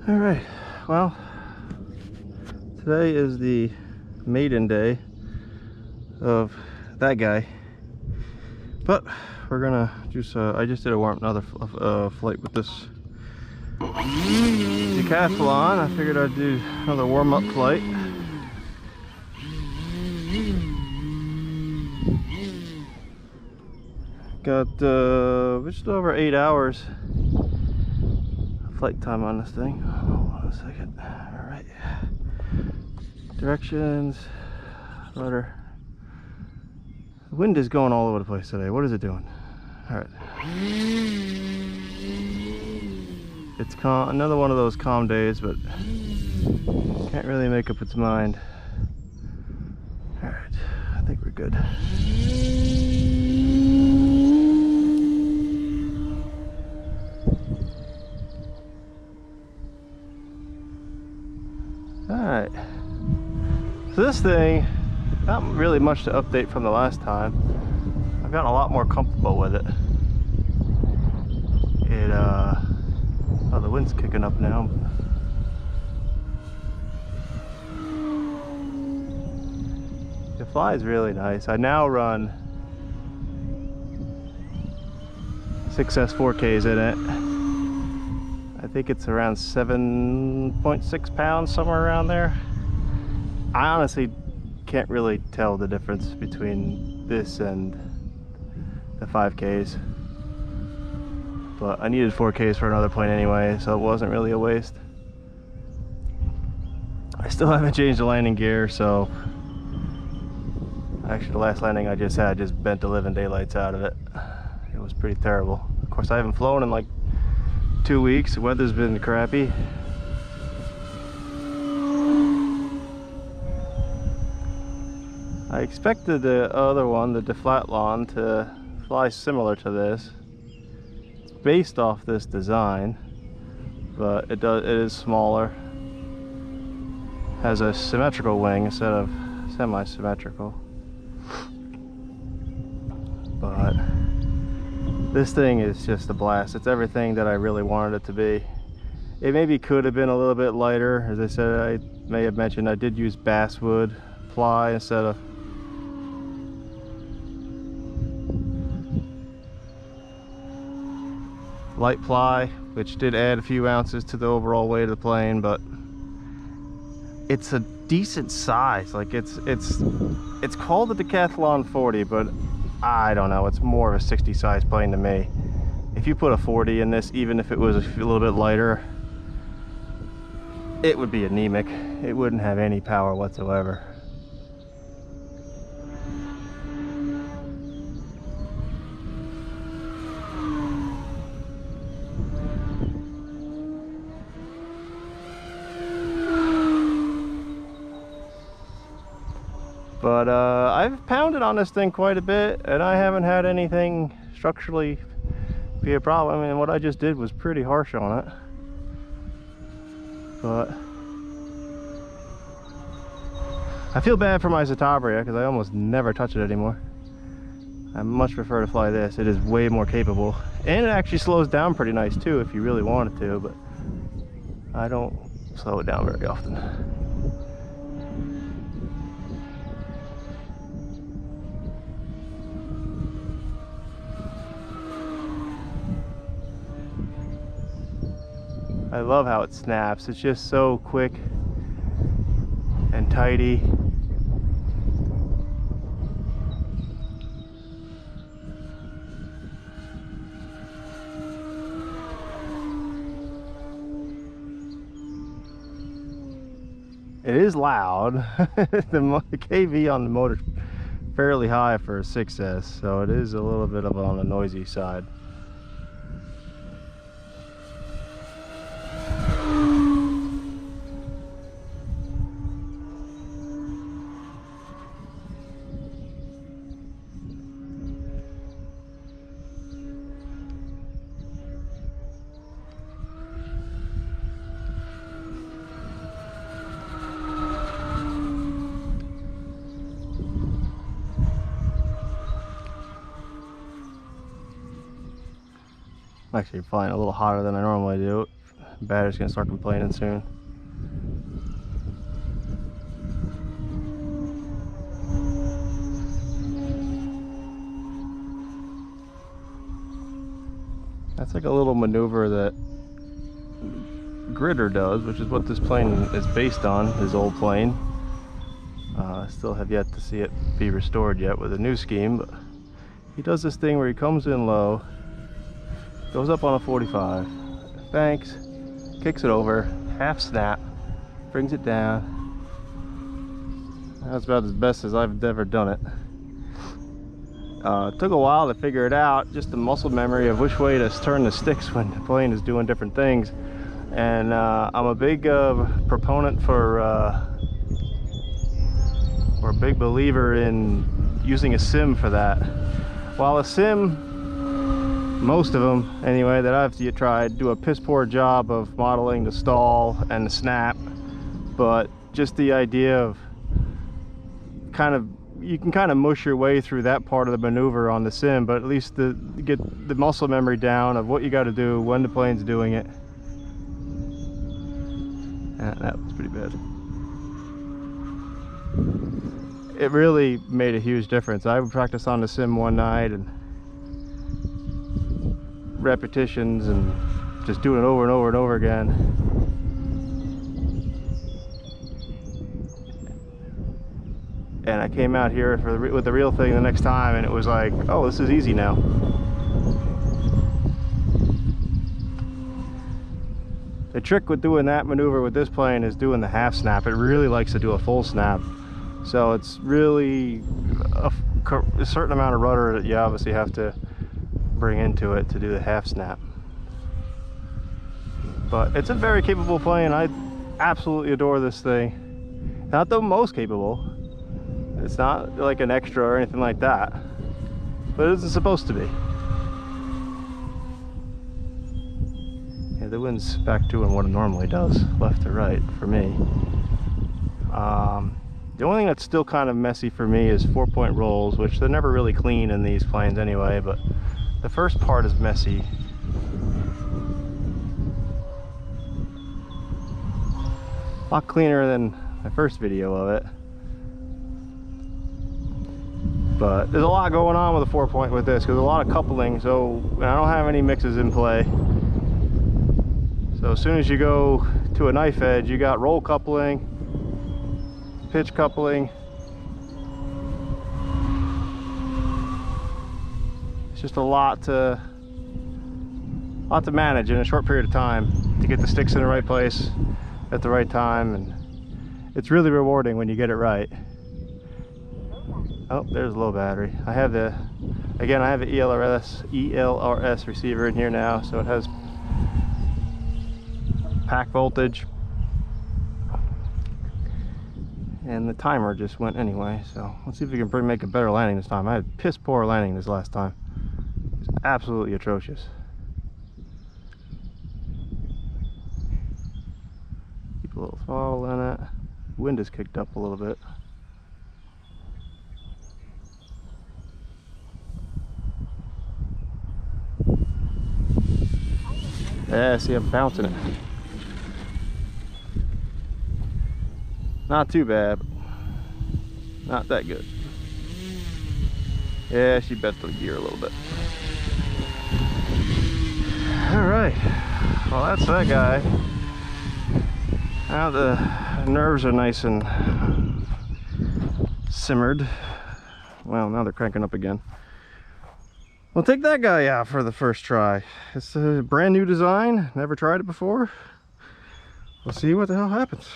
All right, well, today is the maiden day of that guy, but we're gonna just I just did another flight with this Decathlon. I figured I'd do another warm-up flight. Got just over 8 hours flight time on this thing. Hold on a second. All right, directions, rudder. The wind is going all over the place today. What is it doing? All right, it's calm, another one of those calm days, but can't really make up its mind. All right, I think we're good. Alright, so this thing, not really much to update from the last time. I've gotten a lot more comfortable with it. Oh, the wind's kicking up now. It flies really nice. I now run 6S 4Ks in it. I think it's around 7.6 pounds, somewhere around there. I honestly can't really tell the difference between this and the 5Ks. But I needed 4Ks for another plane anyway, so it wasn't really a waste. I still haven't changed the landing gear, so actually the last landing I just had just bent the living daylights out of it. It was pretty terrible. Of course, I haven't flown in like 2 weeks. The weather's been crappy. I expected the other one, the Deflatlon, to fly similar to this. It's based off this design, but it is smaller. Has a symmetrical wing instead of semi-symmetrical. But this thing is just a blast. It's everything that I really wanted it to be. It maybe could have been a little bit lighter. As I said, I may have mentioned I did use basswood ply instead of light ply, which did add a few ounces to the overall weight of the plane, but it's a decent size. Like it's called the Decathlon 40, but I don't know, it's more of a 60 size plane to me. If you put a 40 in this, even if it was a little bit lighter, it would be anemic. It wouldn't have any power whatsoever. But I've pounded on this thing quite a bit, and I haven't had anything structurally be a problem. I mean, what I just did was pretty harsh on it. But I feel bad for my Citabria because I almost never touch it anymore. I much prefer to fly this. It is way more capable, and it actually slows down pretty nice too if you really wanted to, but I don't slow it down very often. I love how it snaps. It's just so quick and tidy. It is loud. The KV on the motor is fairly high for a 6S, so it is a little bit on the noisy side. I'm actually flying a little hotter than I normally do. Battery's gonna start complaining soon. That's like a little maneuver that Gritter does, which is what this plane is based on, his old plane. I still have yet to see it be restored yet with a new scheme, but he does this thing where he comes in low, goes up on a 45, banks, kicks it over, half snap, brings it down. That's about as best as I've ever done it. It took a while to figure it out, just the muscle memory of which way to turn the sticks when the plane is doing different things. And I'm a big proponent for, or a big believer in using a sim for that. While a sim, most of them anyway that I've tried, do a piss poor job of modeling the stall and the snap, but just the idea of you can kind of mush your way through that part of the maneuver on the sim, but at least get the muscle memory down of what you got to do when the plane's doing it. That was pretty bad. It really made a huge difference. I would practice on the sim one night and repetitions and just doing it over and over and over again. And I came out here with the real thing the next time, and it was like, oh, this is easy now. The trick with doing that maneuver with this plane is doing the half snap. It really likes to do a full snap. So it's really a certain amount of rudder that you obviously have to bring into it to do the half snap. But it's a very capable plane. I absolutely adore this thing. Not the most capable. It's not like an extra or anything like that, but it isn't supposed to be. Yeah, the wind's back doing what it normally does, left to right for me. The only thing that's still kind of messy for me is 4-point rolls, which they're never really clean in these planes anyway, but the first part is messy. A lot cleaner than my first video of it. But there's a lot going on with a 4-point with this, because a lot of coupling, so I don't have any mixes in play. So as soon as you go to a knife edge, you got roll coupling, pitch coupling. It's just a lot to manage in a short period of time to get the sticks in the right place at the right time, and it's really rewarding when you get it right. Oh, there's a low battery. I have the ELRS receiver in here now, so it has pack voltage, and the timer just went anyway. So let's see if we can make a better landing this time. I had piss poor landing this last time. It's absolutely atrocious. Keep a little throttle in it. Wind is kicked up a little bit. Yeah, see, I'm bouncing it. Not too bad, but not that good. Yeah, she bent the gear a little bit. Alright, well that's that guy. Now the nerves are nice and simmered. Well, now they're cranking up again. We'll take that guy out for the first try. It's a brand new design, never tried it before. We'll see what the hell happens.